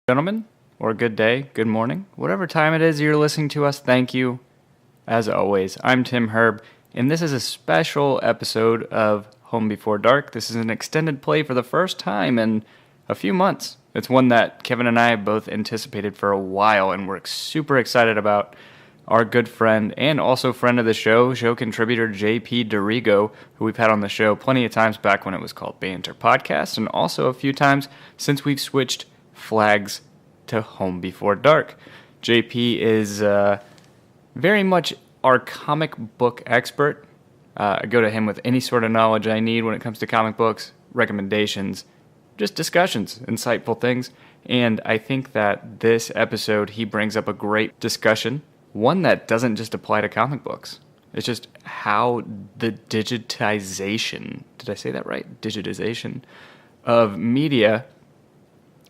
Gentlemen, or good day, good morning, whatever time it is you're listening to us, thank you. As always, I'm Tim Herb, and this is a special episode of Home Before Dark. This is an extended play for the first time in a few months. It's one that Kevin and I both anticipated for a while, and we're super excited about. Our good friend and also friend of the show contributor JP Dorigo, who we've had on the show plenty of times back when it was called Banter Podcast, and also a few times since we've switched flags to Home Before Dark. JP is very much our comic book expert. I go to him with any sort of knowledge I need when it comes to comic books, recommendations, just discussions, insightful things. And I think that this episode, he brings up a great discussion, one that doesn't just apply to comic books. It's just how the digitization, did I say that right? Digitization of media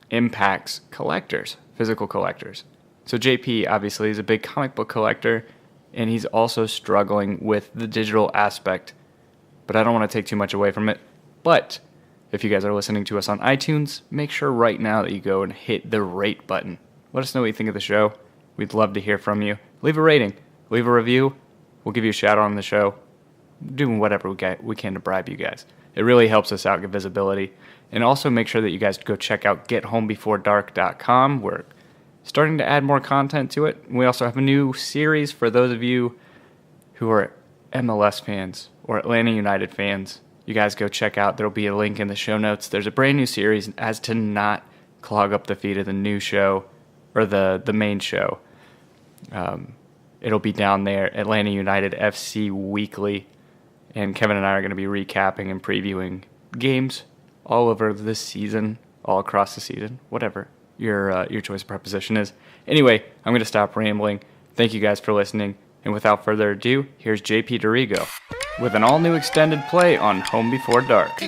impacts collectors, physical collectors. So JP obviously is a big comic book collector, and he's also struggling with the digital aspect, but I don't want to take too much away from it. But if you guys are listening to us on iTunes, make sure right now that you go and hit the rate button. Let us know what you think of the show. We'd love to hear from you. Leave a rating, leave a review. We'll give you a shout out on the show. Doing whatever we can to bribe you guys. It really helps us out, get visibility. And also make sure that you guys go check out gethomebeforedark.com. We're starting to add more content to it. We also have a new series for those of you who are MLS fans or Atlanta United fans. You guys go check out. There'll be a link in the show notes. There's a brand new series as to not clog up the feed of the new show or the main show. It'll be down there, Atlanta United FC Weekly. And Kevin and I are going to be recapping and previewing games all over this season, all across the season, whatever your choice of preposition is. Anyway, I'm going to stop rambling. Thank you guys for listening. And without further ado, here's JP Dorigo with an all-new extended play on Home Before Dark.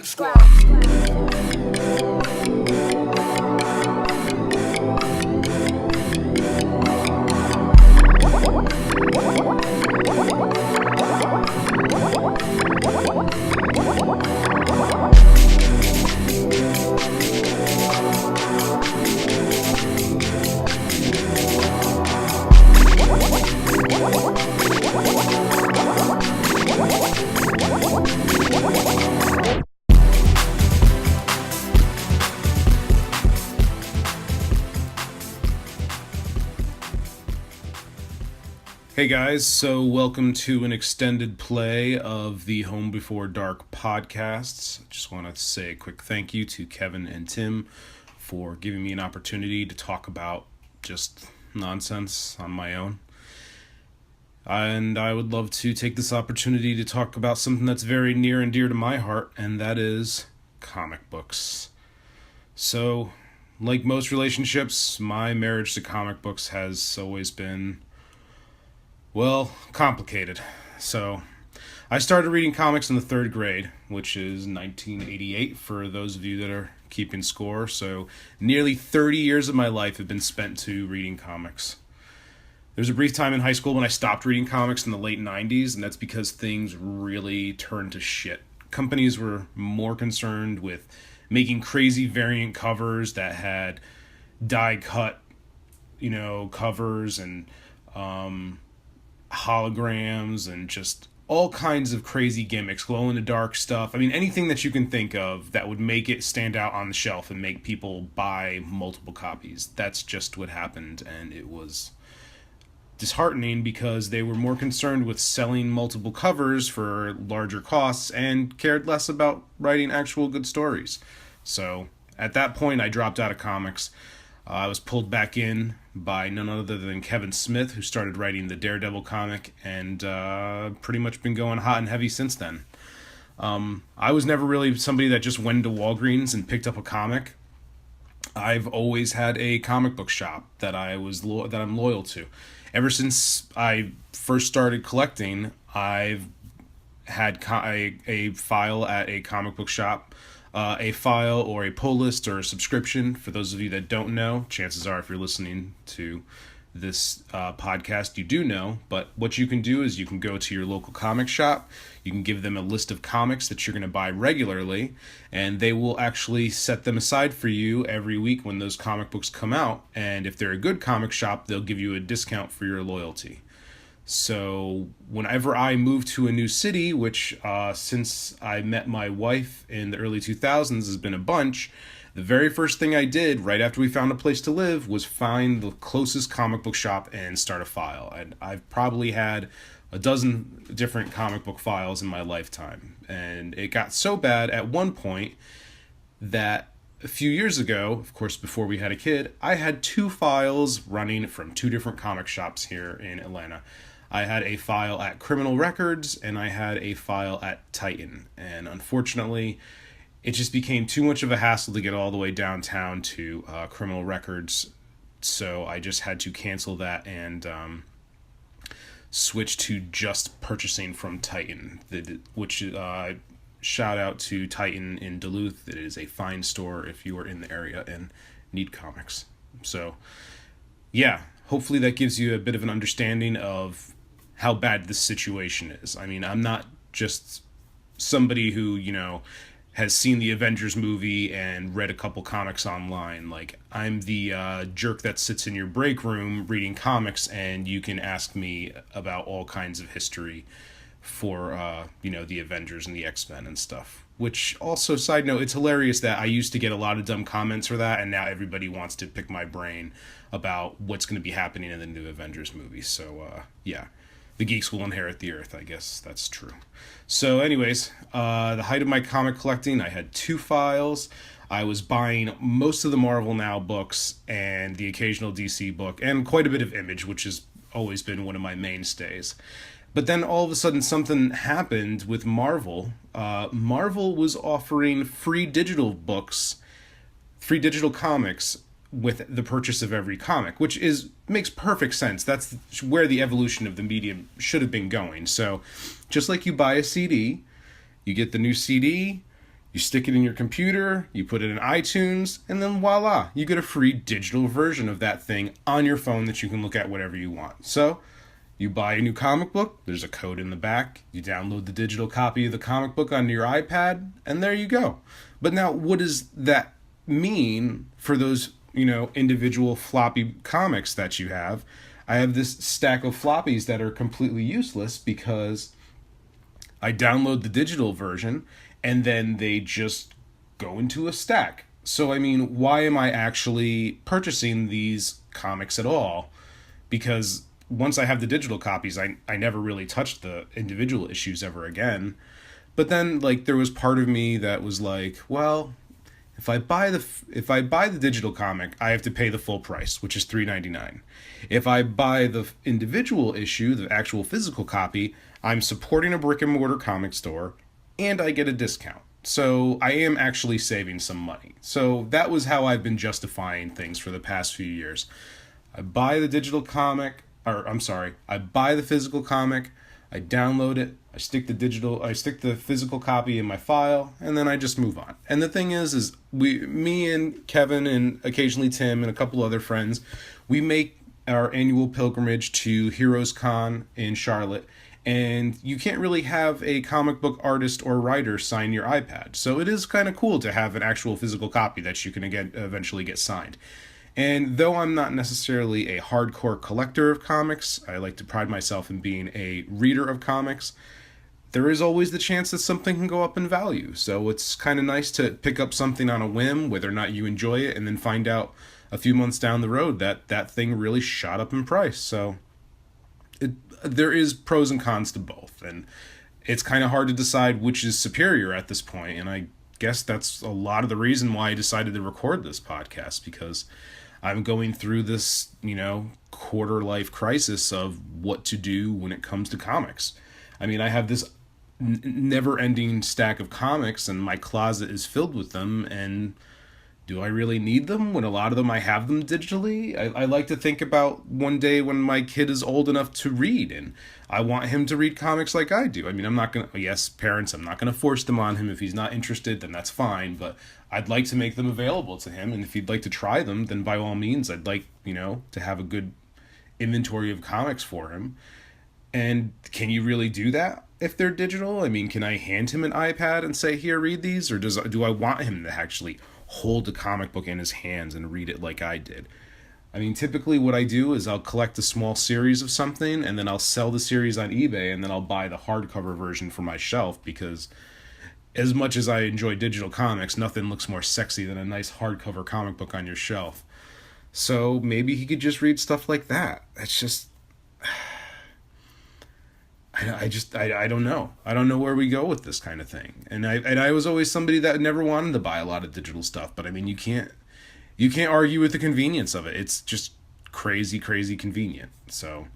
Hey guys, so welcome to an extended play of the Home Before Dark podcasts. I just want to say a quick thank you to Kevin and Tim for giving me an opportunity to talk about just nonsense on my own. And I would love to take this opportunity to talk about something that's very near and dear to my heart, and that is comic books. So, like most relationships, my marriage to comic books has always been, well, complicated. So, I started reading comics in the third grade, which is 1988 for those of you that are keeping score. So, nearly 30 years of my life have been spent to reading comics. There was a brief time in high school when I stopped reading comics in the late 90s, and that's because things really turned to shit. Companies were more concerned with making crazy variant covers that had die-cut, covers and holograms and just all kinds of crazy gimmicks, glow-in-the-dark stuff. I mean, anything that you can think of that would make it stand out on the shelf and make people buy multiple copies. That's just what happened, and it was disheartening because they were more concerned with selling multiple covers for larger costs and cared less about writing actual good stories. So, at that point, I dropped out of comics. I was pulled back in by none other than Kevin Smith, who started writing the Daredevil comic, and pretty much been going hot and heavy since then. I was never really somebody that just went to Walgreens and picked up a comic. I've always had a comic book shop that I'm loyal to. Ever since I first started collecting, I've had a file at a comic book shop. A file or a pull list or a subscription. For those of you that don't know, chances are if you're listening to this podcast, you do know. But what you can do is you can go to your local comic shop. You can give them a list of comics that you're going to buy regularly, and they will actually set them aside for you every week when those comic books come out. And if they're a good comic shop, they'll give you a discount for your loyalty. So whenever I move to a new city, which since I met my wife in the early 2000s has been a bunch, the very first thing I did right after we found a place to live was find the closest comic book shop and start a file. And I've probably had a dozen different comic book files in my lifetime. And it got so bad at one point that a few years ago, of course, before we had a kid, I had 2 files running from 2 different comic shops here in Atlanta. I had a file at Criminal Records and I had a file at Titan. And unfortunately, it just became too much of a hassle to get all the way downtown to Criminal Records. So I just had to cancel that and switch to just purchasing from Titan, which shout out to Titan in Duluth. It is a fine store if you are in the area and need comics. So yeah, hopefully that gives you a bit of an understanding of how bad this situation is. I mean, I'm not just somebody who, has seen the Avengers movie and read a couple comics online. Like, I'm the jerk that sits in your break room reading comics, and you can ask me about all kinds of history for, the Avengers and the X-Men and stuff. Which, also, side note, it's hilarious that I used to get a lot of dumb comments for that, and now everybody wants to pick my brain about what's going to be happening in the new Avengers movie. So, yeah. The geeks will inherit the earth, I guess that's true. So anyways, the height of my comic collecting, I had 2 files. I was buying most of the Marvel Now books and the occasional DC book and quite a bit of Image, which has always been one of my mainstays. But then all of a sudden something happened with Marvel. Marvel was offering free digital comics with the purchase of every comic, which makes perfect sense. That's where the evolution of the medium should have been going. So just like you buy a CD, you get the new CD, you stick it in your computer, you put it in iTunes, and then voila, you get a free digital version of that thing on your phone that you can look at whatever you want. So you buy a new comic book, there's a code in the back, you download the digital copy of the comic book onto your iPad, and there you go. But now, what does that mean for those individual floppy comics that you have? I have this stack of floppies that are completely useless because I download the digital version and then they just go into a stack. So, I mean, why am I actually purchasing these comics at all? Because once I have the digital copies, I never really touched the individual issues ever again. But then, there was part of me that was like, well, If I buy the digital comic, I have to pay the full price, which is $3.99. If I buy the individual issue, the actual physical copy, I'm supporting a brick and mortar comic store, and I get a discount. So I am actually saving some money. So that was how I've been justifying things for the past few years. I buy the digital comic, I buy the physical comic, I download it, I stick the physical copy in my file, and then I just move on. And the thing is me and Kevin and occasionally Tim and a couple other friends, we make our annual pilgrimage to Heroes Con in Charlotte, and you can't really have a comic book artist or writer sign your iPad. So it is kind of cool to have an actual physical copy that you can eventually get signed. And though I'm not necessarily a hardcore collector of comics, I like to pride myself in being a reader of comics, there is always the chance that something can go up in value. So it's kind of nice to pick up something on a whim, whether or not you enjoy it, and then find out a few months down the road that that thing really shot up in price. So there is pros and cons to both. And it's kind of hard to decide which is superior at this point. And I guess that's a lot of the reason why I decided to record this podcast, because I'm going through this, quarter life crisis of what to do when it comes to comics. I mean, I have this never-ending stack of comics, and my closet is filled with them, and do I really need them when a lot of them I have them digitally? I like to think about one day when my kid is old enough to read, and I want him to read comics like I do. I mean, I'm not going to, yes, parents, I'm not going to force them on him. If he's not interested, then that's fine, but I'd like to make them available to him, and if he'd like to try them, then by all means, I'd like, to have a good inventory of comics for him. And can you really do that if they're digital? I mean, can I hand him an iPad and say, here, read these? Or do I want him to actually hold a comic book in his hands and read it like I did? I mean, typically what I do is I'll collect a small series of something, and then I'll sell the series on eBay, and then I'll buy the hardcover version for my shelf, because as much as I enjoy digital comics, nothing looks more sexy than a nice hardcover comic book on your shelf. So maybe he could just read stuff like that. That's just... I don't know. I don't know where we go with this kind of thing. And I was always somebody that never wanted to buy a lot of digital stuff, but I mean, you can't argue with the convenience of it. It's just crazy convenient. So,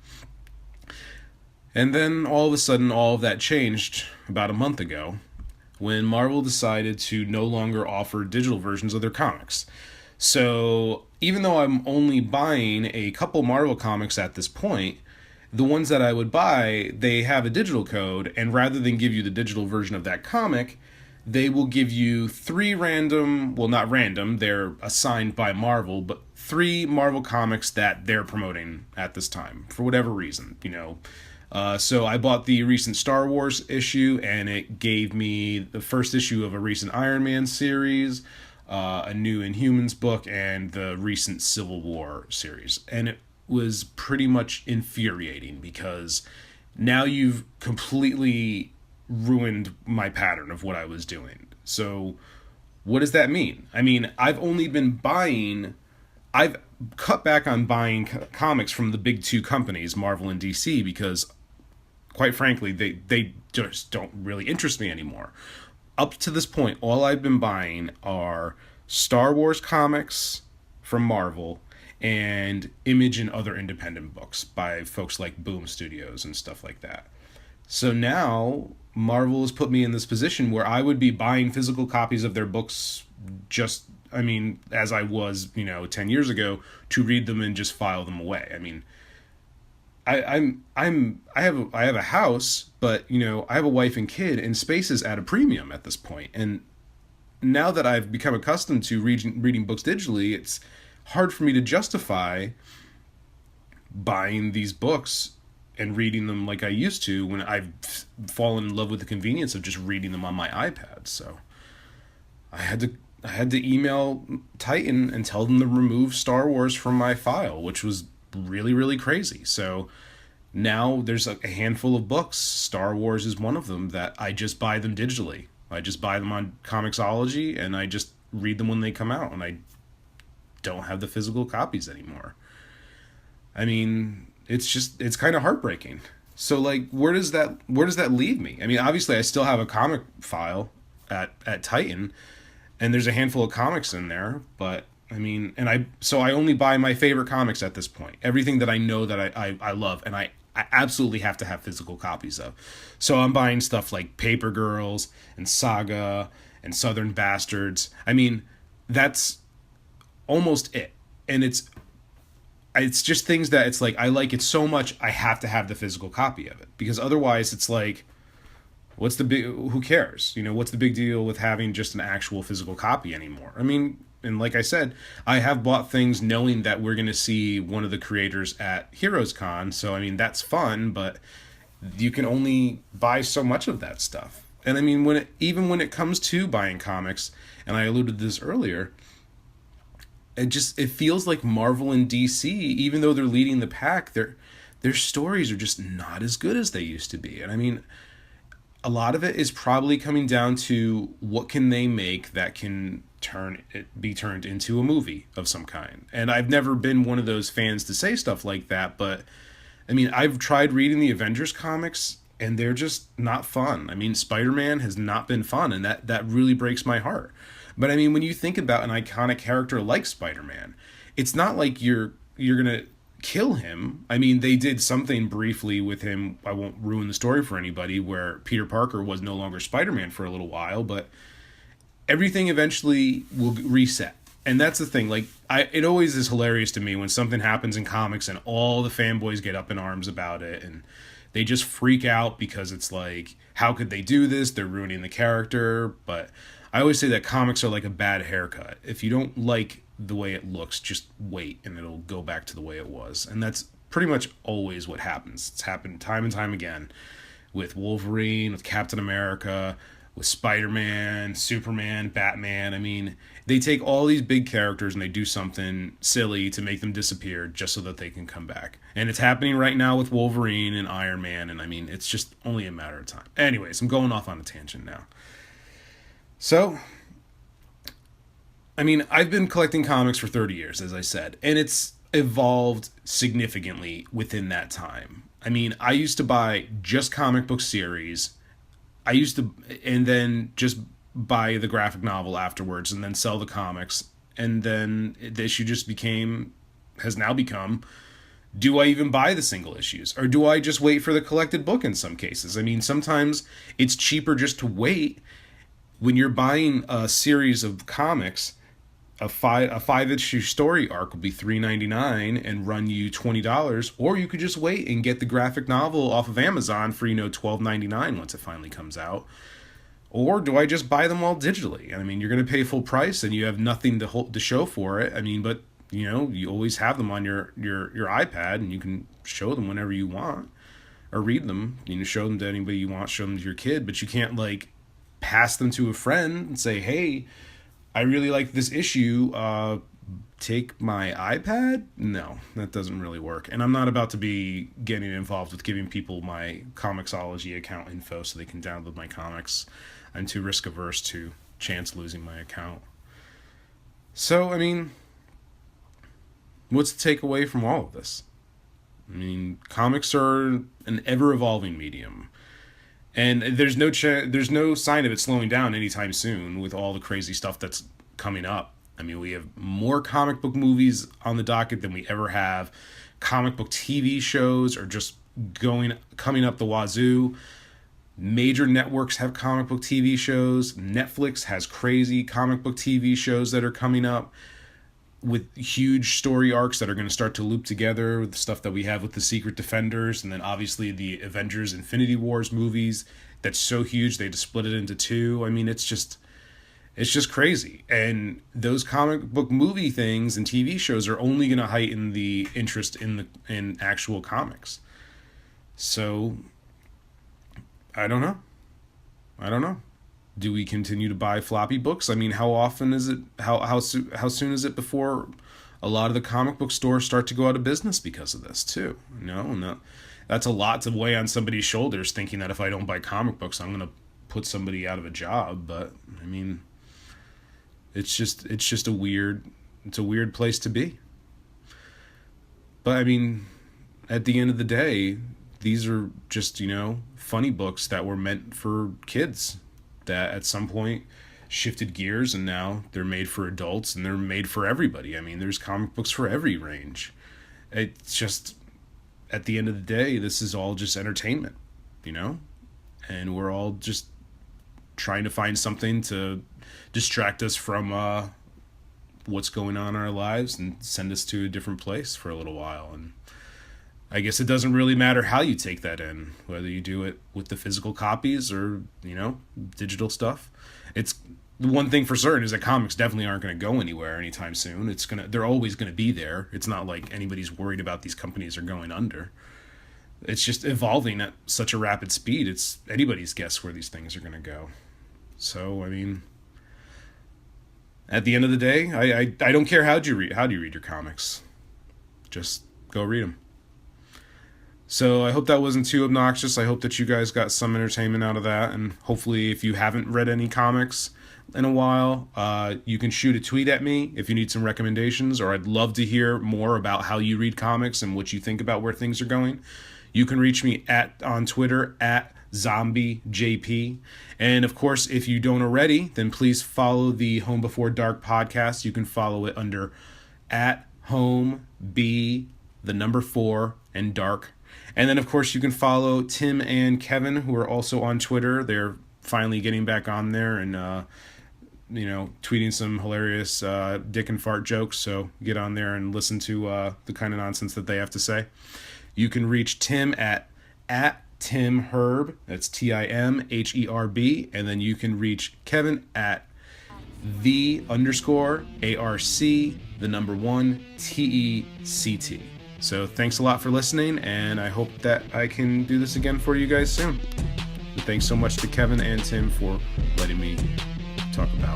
and then all of a sudden, all of that changed about a month ago when Marvel decided to no longer offer digital versions of their comics. So even though I'm only buying a couple Marvel comics at this point, the ones that I would buy, they have a digital code, and rather than give you the digital version of that comic, they will give you 3 random, well, not random, they're assigned by Marvel, but 3 Marvel comics that they're promoting at this time, for whatever reason, you know. So I bought the recent Star Wars issue, and it gave me the first issue of a recent Iron Man series, a new Inhumans book, and the recent Civil War series. And it was pretty much infuriating, because now you've completely ruined my pattern of what I was doing. So what does that mean? I mean, I've cut back on buying comics from the big 2 companies, Marvel and DC, because quite frankly, they just don't really interest me anymore. Up to this point, all I've been buying are Star Wars comics from Marvel and Image and other independent books by folks like Boom Studios and stuff like that. So now Marvel has put me in this position where I would be buying physical copies of their books just, I mean, as I was, 10 years ago, to read them and just file them away. I mean, I have a house, but I have a wife and kid, and space is at a premium at this point. And now that I've become accustomed to reading books digitally, it's hard for me to justify buying these books and reading them like I used to when I've fallen in love with the convenience of just reading them on my iPad. So I had to email Titan and tell them to remove Star Wars from my file, which was really crazy. So now there's a handful of books. Star Wars is one of them that I just buy them digitally. I just buy them on Comixology and I just read them when they come out, and I don't have the physical copies anymore. I mean, it's kind of heartbreaking. So like, where does that leave me? I mean, obviously I still have a comic file at Titan, and there's a handful of comics in there, but I mean, so I only buy my favorite comics at this point. Everything that I know that I love, and I absolutely have to have physical copies of. So I'm buying stuff like Paper Girls and Saga and Southern Bastards. I mean, that's almost it. And it's just things that it's like, I like it so much, I have to have the physical copy of it, because otherwise it's like, who cares? What's the big deal with having just an actual physical copy anymore? I mean, and like I said, I have bought things knowing that we're going to see one of the creators at Heroes Con. So, I mean, that's fun, but you can only buy so much of that stuff. And I mean, even when it comes to buying comics, and I alluded to this earlier, it feels like Marvel and DC, even though they're leading the pack, their stories are just not as good as they used to be. And I mean, a lot of it is probably coming down to what can they make that can be turned into a movie of some kind. And I've never been one of those fans to say stuff like that, but I mean, I've tried reading the Avengers comics and they're just not fun. I mean, Spider-Man has not been fun, and that really breaks my heart. But I mean, when you think about an iconic character like Spider-Man, it's not like you're gonna kill him. I mean, they did something briefly with him, I won't ruin the story for anybody, where Peter Parker was no longer Spider-Man for a little while, but everything eventually will reset. And that's the thing, like, it always is hilarious to me when something happens in comics and all the fanboys get up in arms about it, and they just freak out because it's like, how could they do this? They're ruining the character. But I always say that comics are like a bad haircut. If you don't like the way it looks, just wait and it'll go back to the way it was. And that's pretty much always what happens. It's happened time and time again with Wolverine, with Captain America, with Spider-Man, Superman, Batman. I mean, they take all these big characters and they do something silly to make them disappear just so that they can come back. And it's happening right now with Wolverine and Iron Man, and I mean, it's just only a matter of time. Anyways, I'm going off on a tangent now. So, I mean, I've been collecting comics for 30 years, as I said, and it's evolved significantly within that time. I mean, I used to buy just comic book series. And then just buy the graphic novel afterwards and then sell the comics. And then the issue has now become, do I even buy the single issues? Or do I just wait for the collected book in some cases? I mean, sometimes it's cheaper just to wait. When you're buying a series of comics, a five-issue story arc will be $3.99 and run you $20, or you could just wait and get the graphic novel off of Amazon for $12.99 once it finally comes out. Or do I just buy them all digitally? I mean, you're going to pay full price and you have nothing to show for it. I mean, but you always have them on your iPad and you can show them whenever you want, or read them. Show them to anybody you want. Show them to your kid, but you can't pass them to a friend and say, hey, I really like this issue, take my iPad? No, that doesn't really work. And I'm not about to be getting involved with giving people my Comixology account info so they can download my comics. I'm too risk averse to chance losing my account. So, I mean, what's the takeaway from all of this? I mean, comics are an ever-evolving medium. And there's no sign of it slowing down anytime soon with all the crazy stuff that's coming up. I mean, we have more comic book movies on the docket than we ever have. Comic book TV shows are just coming up the wazoo. Major networks have comic book TV shows. Netflix has crazy comic book TV shows that are coming up with huge story arcs that are going to start to loop together with the stuff that we have with the Secret Defenders, and then obviously the Avengers Infinity Wars movies that's so huge they had to split it into two. I mean, it's just crazy. And those comic book movie things and TV shows are only going to heighten the interest in actual comics. So I don't know. Do we continue to buy floppy books? I mean, how often is it? How soon is it before a lot of the comic book stores start to go out of business because of this too? And that's a lot to weigh on somebody's shoulders, thinking that if I don't buy comic books, I'm going to put somebody out of a job. But I mean, it's just a weird place to be. But I mean, at the end of the day, these are just funny books that were meant for kids, that at some point shifted gears and now they're made for adults and they're made for everybody. I mean, there's comic books for every range. It's just, at the end of the day, this is all just entertainment, and we're all just trying to find something to distract us from what's going on in our lives and send us to a different place for a little while. And I guess it doesn't really matter how you take that in, whether you do it with the physical copies or, digital stuff. It's the one thing for certain is that comics definitely aren't going to go anywhere anytime soon. They're always going to be there. It's not like anybody's worried about these companies are going under. It's just evolving at such a rapid speed. It's anybody's guess where these things are going to go. So, I mean, at the end of the day, I don't care how do you read your comics. Just go read them. So I hope that wasn't too obnoxious. I hope that you guys got some entertainment out of that. And hopefully if you haven't read any comics in a while, you can shoot a tweet at me if you need some recommendations, or I'd love to hear more about how you read comics and what you think about where things are going. You can reach me on Twitter at ZombieJP. And of course, if you don't already, then please follow the Home Before Dark podcast. You can follow it under at home, B, the number 4, and dark. And then, of course, you can follow Tim and Kevin, who are also on Twitter. They're finally getting back on there and, tweeting some hilarious dick and fart jokes. So get on there and listen to the kind of nonsense that they have to say. You can reach Tim at Tim Herb. That's TIMHERB. And then you can reach Kevin at _ARC, the number 1 TECT. So thanks a lot for listening, and I hope that I can do this again for you guys soon. And thanks so much to Kevin and Tim for letting me talk about